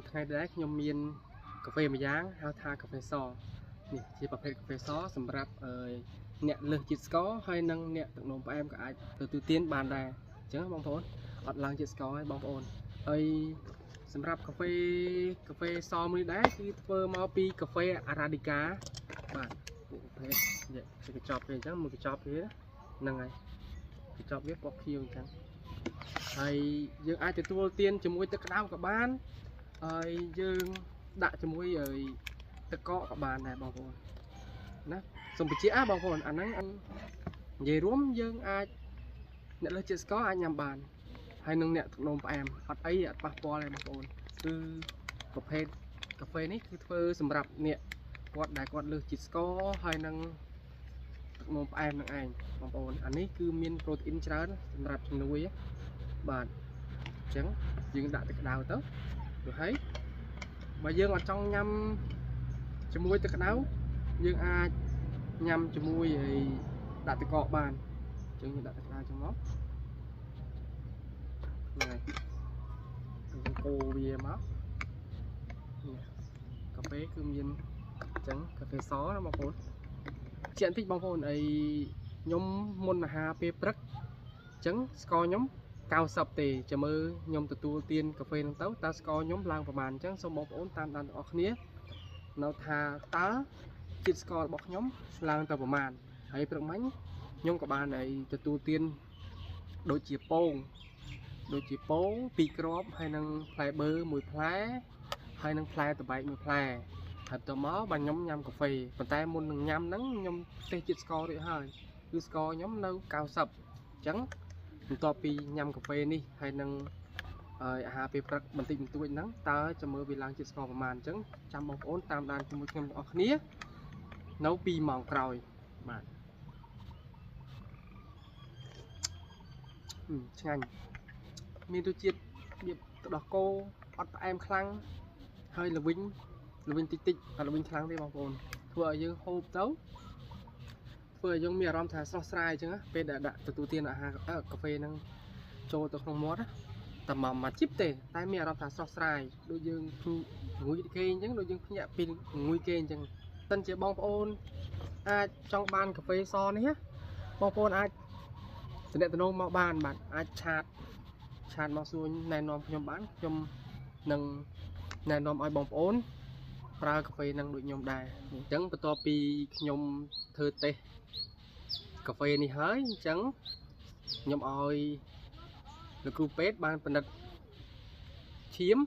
ថ្ងៃដែរខ្ញុំមានកាហ្វេម្យ៉ាងហៅថាកាហ្វេសនេះជាប្រភេទកាហ្វេសសម្រាប់អ្នកលើសជាតិស្ករហើយនិងអ្នកទឹកនោមផ្អែមក៏អាចទទួលទានបានដែរអញ្ចឹងបងប្អូនអត់ឡើងជាតិស្ករហើយបងប្អូនហើយសម្រាប់កាហ្វេសមួយនេះដែរគឺធ្វើមកពីកាហ្វេអារ៉ាឌីកាបាទប្រភេទនេះគឺកញ្ចប់វាអញ្ចឹងមួយកញ្ចប់វាហ្នឹងហើយកញ្ចប់វាពណ៌ខៀវអញ្ចឹងហើយយើងអាចទទួលទានជាមួយទឹកក្តៅក៏បានហើយយើងដាក់ជាមួយទឹកកកក៏បានដែរបងប្អូនណាសូមបញ្ជាក់បងប្អូនអាហ្នឹងនិយាយរួមយើងអាចអ្នកលើសជាតិស្ករអាចញ៉ាំបានហើយនឹងអ្នកទឹកនោមផ្អែមអត់អីអត់ប៉ះពាល់ទេបងប្អូនគឺប្រភេទកាហ្វេនេះគឺធ្វើសម្រាប់អ្នកគាត់លើសជាតិស្ករហើយនឹងទឹកនោមផ្អែមនឹងឯងបងប្អូនអានេះគឺមានប្រូតអ៊ីនច្រើនសម្រាប់ជំនួយបាទអញ្ចឹងយើងដាក់ទឹកក្តៅទៅរួចហើយបើយើងអត់ចង់ញ៉ាំជាមួយទឹកក្តៅយើងអាចញ៉ាំជាមួយដាក់ទឹកកកបានអញ្ចឹងយើងដាក់ទឹកក្តៅចូលមកហ្នឹងហើយយើងកូរវាមកនេះកាហ្វេគឺមានអញ្ចឹងកាហ្វេសណាបងប្អូនជាបន្តិចបងប្អូនខ្ញុំមុនអាហារពេលព្រឹកអញ្ចឹងស្ករខ្ញុំ90ទេចាំមើលខ្ញុំទទួលទានកាហ្វេហ្នឹងទៅតើស្ករខ្ញុំឡើងប្រហែលអញ្ចឹងសូមបងប្អូនតាមដានទាំងអស់គ្នានៅថាតើជាតិស្កររបស់ខ្ញុំឡើងទៅប្រហែលហើយព្រឹកមិញខ្ញុំក៏បានទទួលទានដូចជាពង2គ្រាប់ហើយនឹងផ្លែបឺ1ផ្លែហើយនឹងផ្លែតបែក1ផ្លែហើយទៅមកបាទខ្ញុំញ៉ាំកាហ្វេប៉ុន្តែមុននឹងញ៉ាំហ្នឹងខ្ញុំទេសជាតិស្កររួចហើយគឺស្ករខ្ញុំនៅ90អញ្ចឹងបន្ទាប់ពីញ៉ាំកាហ្វេនេះហើយនឹងអាហារពេលព្រឹកបន្តិចបន្តួចហ្នឹងតើចាំមើលវាឡើងជាតិស្ករប្រហែលអញ្ចឹងចាំបងប្អូនតាមដានជាមួយខ្ញុំទាំងអស់គ្នានៅ2ម៉ោងក្រោយបាទឆ្ងាញ់មានរសជាតិរបៀបទឹកដោះគោអត់ផ្អែមខ្លាំងហើយល្វីងតិចអត់ល្វីងខ្លាំងទេបងប្អូនធ្វើឲ្យយើងហូបទៅធ្វើឲ្យយើងមានអារម្មណ៍ថាស្រស់ស្រាយអញ្ចឹងពេលដែលដាក់ទទួលទានអាហារកាហ្វេហ្នឹងចូលទៅក្នុងមាត់តែមកជីបទេតែមានអារម្មណ៍ថាស្រស់ស្រាយដូចយើងងុយគេអញ្ចឹងដូចយើងភ្ញាក់ពីងុយគេអញ្ចឹងតិនជាបងប្អូនអាចចង់បានកាហ្វេសនេះបងប្អូនអាចតំណមកបានបាទអាចឆាតមកសួរណែនាំខ្ញុំបានខ្ញុំនឹងណែនាំឲ្យបងប្អូនប្រើកាហ្វេនឹងដូចខ្ញុំដែរអញ្ចឹងបន្ទាប់ពីខ្ញុំធ្វើតេស្តកាហ្វេនេះហើយអញ្ចឹងខ្ញុំឲ្យលោកគ្រូពេទ្យបានពិនិត្យឈាម